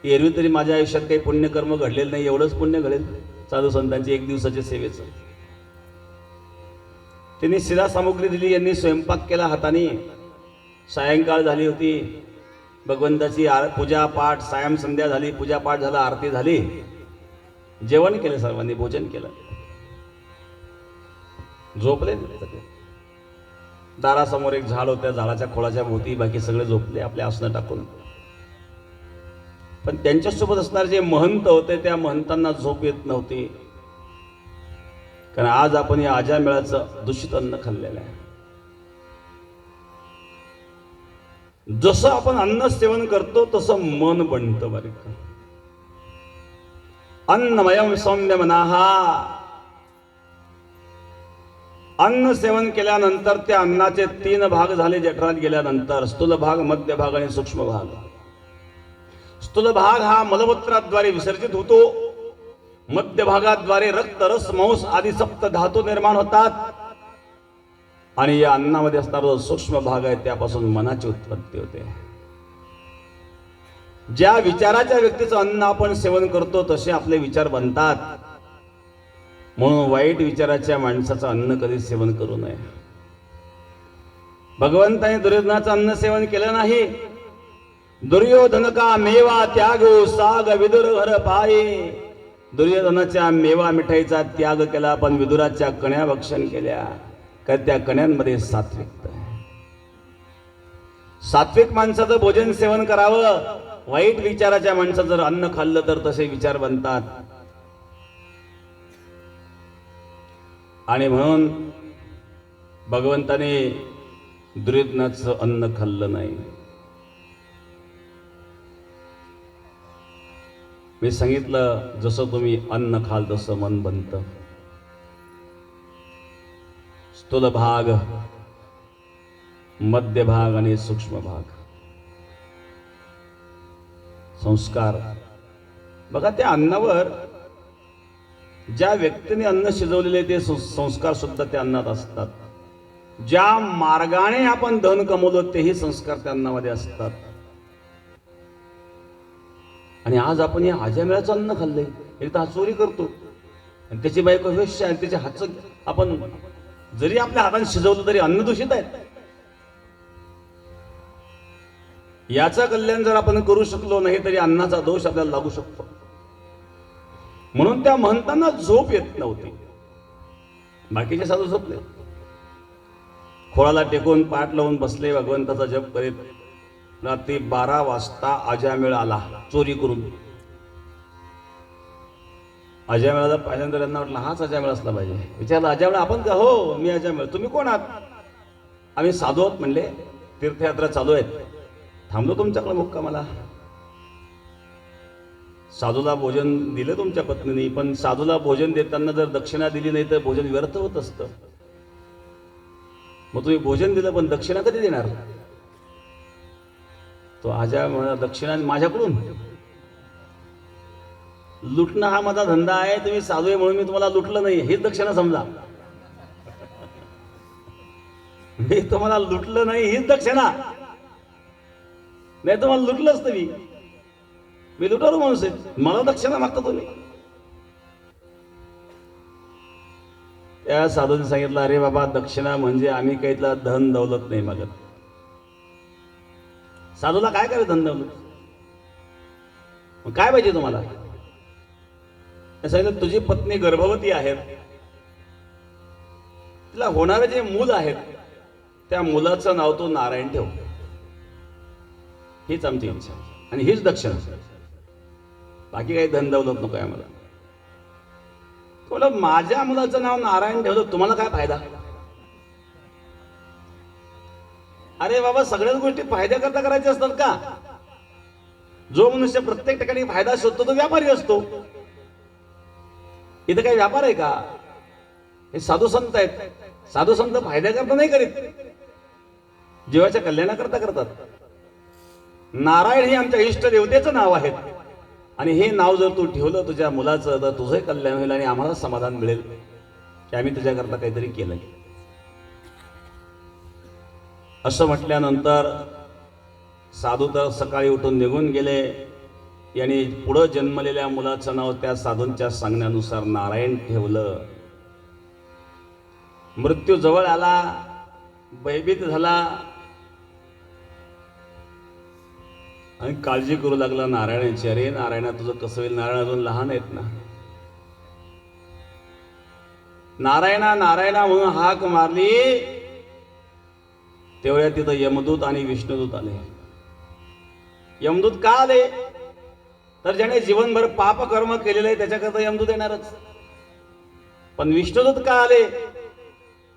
एरवी तरी माझ्या आयुष्यात काही पुण्यकर्म घडलेलं नाही, एवढंच पुण्य घडेल साधू संतांची 1 दिवसाच्या सेवेचं. त्यांनी शिधा सामुग्री दिली, यांनी स्वयंपाक केला हाताने. सायंकाळ झाली होती, भगवंताची पूजा पाठ, सायं संध्या झाली, पूजा पाठ झाला, आरती झाली, जेवण केलं, सर्वांनी भोजन केलं, झोपले. दारासमोर एक झाड होत्या, झाडाच्या खोळाच्या भोवती बाकी सगळे झोपले आपल्या आसनं टाकून. पण त्यांच्यासोबत असणारे जे महंत होते त्या महंतांना झोप येत नव्हती, कारण आज आपण या अजामेळाचं दूषित अन्न खाल्लेलं आहे. जसं आपण अन्न सेवन करतो तसं मन बनतं बरं का. अन्नमयम सौम्य मनाहा. अन्न सेवन केल्यानंतर त्या अन्नाचे 3 भाग झाले जठरात गेल्यानंतर, स्थूल भाग, मध्य भाग आणि सूक्ष्म भाग. स्थूल भाग हा मलमूत्राद्वारे विसर्जित होतो, मध्य भागाद्वारे रक्त, रस, मांस आदी 7 धातू निर्माण होतात, आणि या अन्नामध्ये असणारा जो सूक्ष्म भाग आहे त्यापासून मनाची उत्पत्ती होते. ज्या विचाराच्या व्यक्तीचं अन्न आपण सेवन करतो तसे आपले विचार बनतात. म्हणून वाईट विचाराच्या माणसाचं अन्न कधी सेवन करू नये. भगवंताने दुर्योधनाचं अन्न सेवन केलं नाही. दुर्योधन का मेवा त्यागो साग विदुर घर पाये. दुर्योधनाच्या मेवा मिठाईचा त्याग केला, पण विदुराच्या कण्या भक्षण केल्या, कारण त्या कण्यांमध्ये सात्विकता आहे. सात्विक माणसाचं भोजन सेवन करावं, वाईट विचाराच्या माणसाचं जर अन्न खाल्लं तर तसे विचार बनतात. आणि म्हणून भगवंताने दुर्योधनाचं अन्न खाल्लं नाही. मी सांगितलं जसं तुम्ही अन्न खाल तसं मन बनतं. स्थूल भाग, मध्य भाग आणि सूक्ष्म भाग. संस्कार बघा, त्या अन्नावर ज्या व्यक्तीने अन्न शिजवलेले ते संस्कार सुद्धा त्या अन्नात असतात. ज्या मार्गाने आपण धन कमवलो तेही संस्कार त्या अन्नामध्ये असतात. आणि आज आपण हे आजामेळाचं अन्न खाल्लंय. एकदा हा चोरी करतो आणि त्याची बायको वेश्या आणि त्याच्या हातचं आपण जरी आपल्या हाताने शिजवलं तरी अन्न दूषित आहेत. याचा कल्याण जर आपण करू शकलो नाही तरी अन्नाचा दोष आपल्याला लागू शकतो. म्हणून त्या महंतांना झोप येत नव्हती. बाकीचे साधू झोपले, खोळाला टेकून पाठ लावून बसले, भगवंताचा जप करीत. रात्री 12 वाजता अजामेळ आला चोरी करून. अजामेळाला पहिल्यांदा त्यांना वाटलं हाच अजामेळ असला पाहिजे. विचारलं अजामेळ आपण का? हो मी अजामेळ. तुम्ही कोण आहात? आम्ही साधू आहोत म्हणले, तीर्थयात्रा चालू आहेत, थांबलो तुमच्याकडे मुक्कामाला. साधूला भोजन दिलं तुमच्या पत्नीने, पण साधूला भोजन देताना जर दक्षिणा दिली नाही तर भोजन व्यर्थ होत असतं. मग तुम्ही भोजन दिलं पण दक्षिणा कधी देणार? तो आजा म्हणा दक्षिणा माझ्याकडून? लुटणं हा माझा धंदा आहे. तुम्ही साधू आहे म्हणून मी तुम्हाला लुटलं नाही हेच दक्षिणा समजा. मी तुम्हाला लुटलं नाही हीच दक्षिणा. नाही तुम्हाला लुटलं असतं मी लुटारू माणूस आहे, मला दक्षिणा मागता तुम्ही. त्या साधूने सांगितलं अरे बाबा दक्षिणा म्हणजे आम्ही काही तुला धन दौलत नाही मागत. साधूला काय करायचं धन दौलत? काय पाहिजे तुम्हाला? सांगितलं तुझी पत्नी गर्भवती आहे, तिला होणारे जे मूल आहेत त्या मुलाचं नाव तू नारायण ठेव, हीच आमची इच्छा आणि हीच दक्षिणा. बाकी काही धन दौलत नको आहे आम्हाला. तुला माझ्या मुलाचं नाव नारायण ठेवलं तुम्हाला काय फायदा? अरे बाबा सगळ्याच गोष्टी फायद्या करता करायच्या असतात का? जो मनुष्य प्रत्येक ठिकाणी फायदा शोधतो तो व्यापारी असतो. इथं काही व्यापार आहे का? हे साधू संत आहेत. साधू संत फायद्या करता नाही करीत, जीवाच्या कल्याणाकरता करतात. नारायण हे आमच्या इष्ट देवतेचं नाव आहे आणि हे नाव जर तू ठेवलं तुझ्या मुलाचं तर तुझंही कल्याण होईल आणि आम्हाला समाधान मिळेल की आम्ही तुझ्याकरता काहीतरी केलंय. असं म्हटल्यानंतर साधू तर सकाळी उठून निघून गेले. यांनी पुढं जन्मलेल्या मुलाचं नाव त्या साधूंच्या सांगण्यानुसार नारायण ठेवलं. मृत्यू जवळ आला, भयभीत झाला आणि काळजी करू लागला नारायणाची. अरे नारायणा तुझं कसं होईल? नारायण अजून लहान आहेत ना. नारायणा नारायणा म्हणून हाक मारली तेवढ्या तिथं यमदूत आणि विष्णुदूत आले. यमदूत का आले? तर ज्याने जीवनभर पाप कर्म केलेलं आहे त्याच्याकरता यमदूत येणारच. पण विष्णुदूत का आले?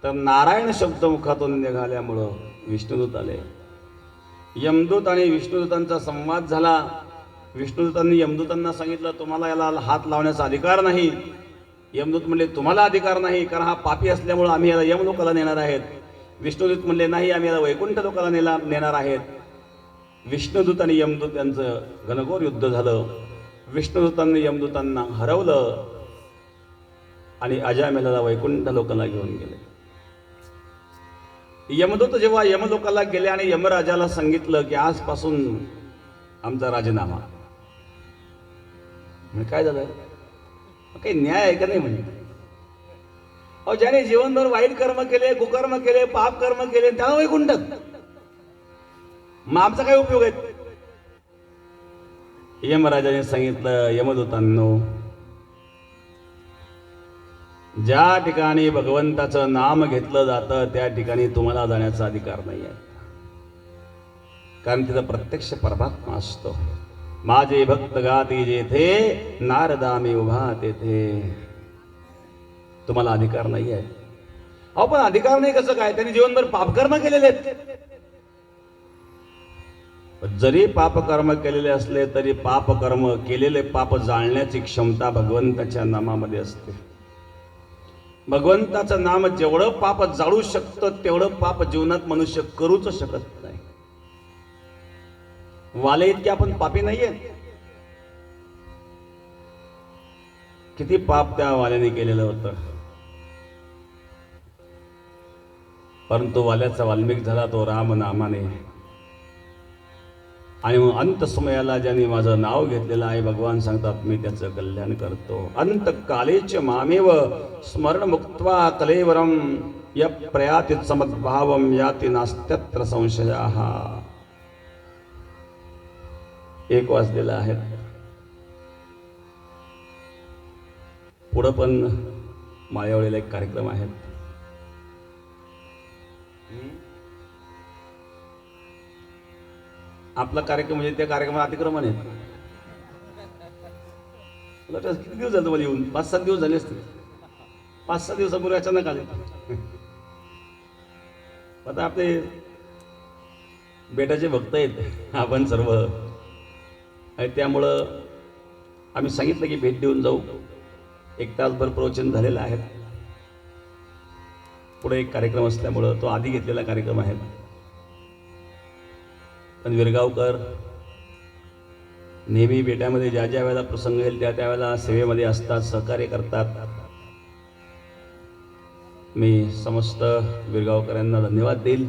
तर नारायण शब्द मुखातून निघाल्यामुळं विष्णुदूत आले. यमदूत आणि विष्णुदूतांचा संवाद झाला. विष्णुदूतांनी यमदूतांना सांगितलं तुम्हाला याला हात लावण्याचा अधिकार नाही. यमदूत म्हणले तुम्हाला अधिकार नाही कारण हा पापी असल्यामुळे आम्ही याला यमलोकाला नेणार आहेत. विष्णुदूत म्हणले नाही आम्ही याला वैकुंठ लोकाला नेणार आहेत. विष्णुदूत आणि यमदूत यांचं घनघोर युद्ध झालं. विष्णुदूतांनी यमदूतांना हरवलं आणि अजामेळाला वैकुंठ लोकाला घेऊन गेले. यमदूत जेव्हा यमलोकाला गेले आणि यमराजाला सांगितलं की आजपासून आमचा राजीनामा. काय झालं? काही न्याय आहे का नाही म्हणे. अहो ज्याने जीवनभर वाईट कर्म केले, कुकर्म केले, पाप कर्म केले त्याला वैकुंठ, मग आमचा काय उपयोग आहे? यमराजाने सांगितलं यमदूतांनो ज्या ठिकाणी भगवंताचं नाम घेतलं जातं त्या ठिकाणी तुम्हाला जाण्याचा अधिकार नाही आहे. कारण तिथं प्रत्यक्ष परमात्मा असतो. माझे भक्त गाती जेथे नारदामी उभा तेथे. तुम्हाला अधिकार नाही आहे. अहो पण अधिकार नाही कसं काय? त्यांनी जीवनभर पापकर्म केलेले आहेत. जरी पापकर्म केलेले असले तरी पापकर्म केलेले पाप जाळण्याची क्षमता भगवंताच्या नामामध्ये असते. भगवंताचं नाम जेवढं पाप जाळू शकतं तेवढं पाप जीवनात मनुष्य करूच शकत नाही. वाले इतके आपण पापी नाहीये. किती पाप त्या वाल्याने केलेलं होतं, परंतु वाल्याचा वाल्मिक झाला तो राम नामाने. आणि मग अंत समयाला ज्यांनी माझं नाव घेतलेलं आहे भगवान सांगतात मी त्याचं कल्याण करतो. अंत कालेच मामेव स्मरण मुक्त्वा कलेवरम य प्रयाति समद्भावम याति नास्त्यत्र संशयाः. 1 वाजलेला आहे. पुढं पण माळेवाडीला एक कार्यक्रम आहे. आपला कार्यक्रम म्हणजे त्या कार्यक्रमात अतिक्रमण आहे. किती दिवस झाले मला येऊन? 5-7 दिवस झाले असतील. 5-6 दिवसापूर्वी अचानक आले. आता आपले बेटाचे भक्त आहेत आपण सर्व, आणि त्यामुळं आम्ही सांगितलं की भेट देऊन जाऊ. 1 तासभर प्रवचन झालेलं आहे. पुढे एक कार्यक्रम असल्यामुळं तो आधी घेतलेला कार्यक्रम आहे. पण विरगावकर नेहमी बेटामध्ये ज्या ज्या वेळेला प्रसंग येईल त्या त्यावेळेला सेवेमध्ये असतात, सहकार्य करतात. मी समस्त विरगावकरांना धन्यवाद देईल.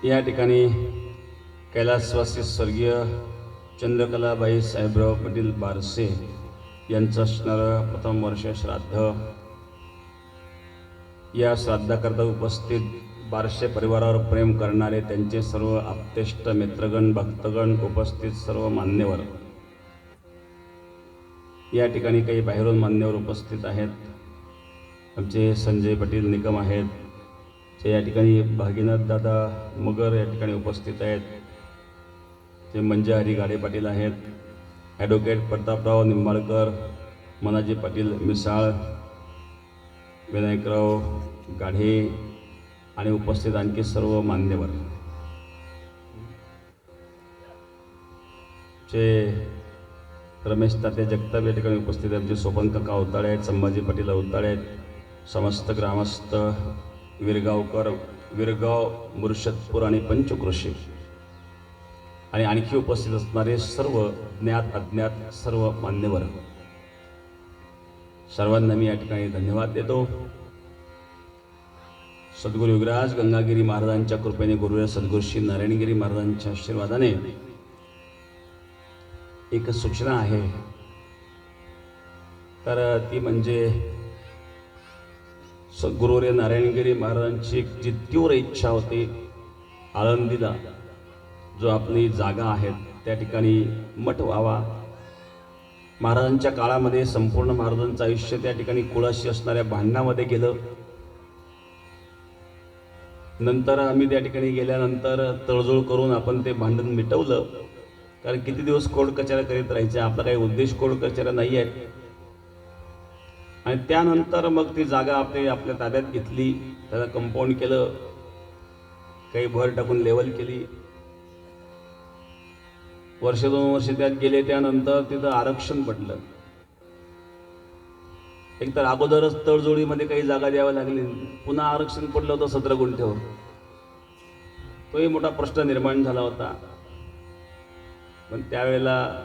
या ठिकाणी कैलासवासी स्वर्गीय चंद्रकलाबाई साहेबराव पाटील बारसे यांचं असणारं प्रथम वर्ष श्राद्ध. या श्राद्धाकरता उपस्थित बारसे परिवारावर प्रेम करणारे त्यांचे सर्व आप्तेष्ट मित्रगण भक्तगण, उपस्थित सर्व मान्यवर. या ठिकाणी काही बाहेरून मान्यवर उपस्थित आहेत. आमचे संजय पाटील निकम आहेत, ते या ठिकाणी भागीनाथ दादा मगर या ठिकाणी उपस्थित आहेत. ते मंजा हरी गाडे पाटील आहेत, ॲडव्होकेट प्रतापराव निंबाळकर, मनाजी पाटील मिसाळ, विनायकराव गाढे आणि उपस्थित आणखी सर्व मान्यवर. चे रमेश तात्या जगताप या ठिकाणी उपस्थित आहेत. आमचे सोपन काका अवताळे आहेत, संभाजी पाटील अवताळे आहेत, समस्त ग्रामस्थ विरगावकर, विरगाव, मुर्शदपूर आणि पंचकृषी आणि आणखी उपस्थित असणारे सर्व ज्ञात अज्ञात सर्व मान्यवर, सर्वांना मी या ठिकाणी धन्यवाद देतो. सद्गुरू युगराज गंगागिरी महाराजांच्या कृपेने, गुरुदेव सद्गुरू श्री नारायणगिरी महाराजांच्या आशीर्वादाने एक सूचना आहे. तर ती म्हणजे सद्गुरुदेव नारायणगिरी महाराजांची एक जी तीव्र इच्छा होती, आळंदीला जो आपली जागा आहे त्या ठिकाणी मठ व्हावा. महाराजांच्या काळामध्ये संपूर्ण महाराजांचं आयुष्य त्या ठिकाणी कुळाशी असणाऱ्या भांडणामध्ये गेलं. नंतर आम्ही त्या ठिकाणी गेल्यानंतर तळजोड करून आपण ते भांडण मिटवलं. कारण किती दिवस कोर्ट कचेऱ्या करीत राहायच्या, आपला काही उद्देश कोर्ट कचेऱ्या नाही आहेत. आणि त्यानंतर मग ती जागा आपल्या ताब्यात घेतली, त्याला कंपाऊंड केलं, काही भर टाकून लेवल केली. 1-2 वर्ष त्यात गेले. त्यानंतर तिथं आरक्षण पडलं. एकतर अगोदरच तडजोडीमध्ये काही जागा द्याव्या लागली, पुन्हा आरक्षण पडलं होतं 17 गुंठ्यावर. तोही मोठा प्रश्न निर्माण झाला होता. पण त्यावेळेला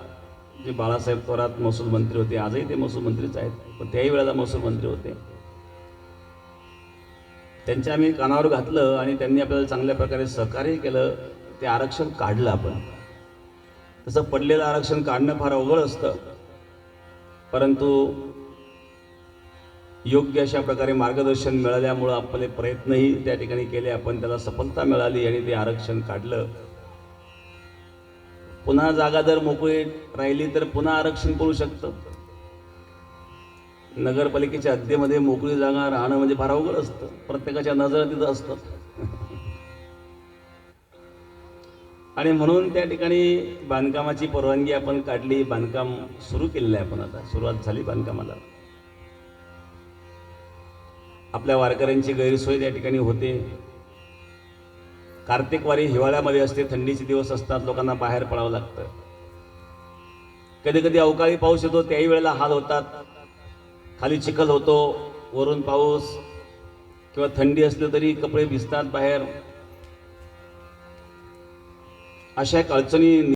जे बाळासाहेब थोरात महसूल मंत्री होते, आजही ते महसूल मंत्रीच आहेत, पण त्याही वेळेला महसूल मंत्री होते, त्यांच्या आम्ही कानावर घातलं आणि त्यांनी आपल्याला चांगल्या प्रकारे सहकार्य केलं. ते आरक्षण काढलं आपण. तसं पडलेलं आरक्षण काढणं फार अवघड असतं, परंतु योग्य अशा प्रकारे मार्गदर्शन मिळाल्यामुळं आपले प्रयत्नही त्या ठिकाणी केले. आपण त्याला सफलता मिळाली आणि ते आरक्षण काढलं. पुन्हा जागा जर मोकळी राहिली तर पुन्हा आरक्षण पडू शकतं. नगरपालिकेच्या हद्दीमध्ये मोकळी जागा राहणं म्हणजे फार अवघड असतं. प्रत्येकाच्या नजरा तिथं असतात. आणि म्हणून त्या ठिकाणी बांधकामाची परवानगी आपण काढली, बांधकाम सुरू केलेलं आहे. आपण आता सुरुवात झाली बांधकामाला. आपल्या वारकऱ्यांची गैरसोय त्या ठिकाणी होते. कार्तिक वारी हिवाळ्यामध्ये असते, थंडीचे दिवस असतात, लोकांना बाहेर पडावं लागतं. कधी कधी अवकाळी पाऊस येतो, त्याही वेळेला हाल होतात. खाली चिखल होतो, वरून पाऊस, किंवा थंडी असली तरी कपडे भिजतात बाहेर. अशा एक अडचणी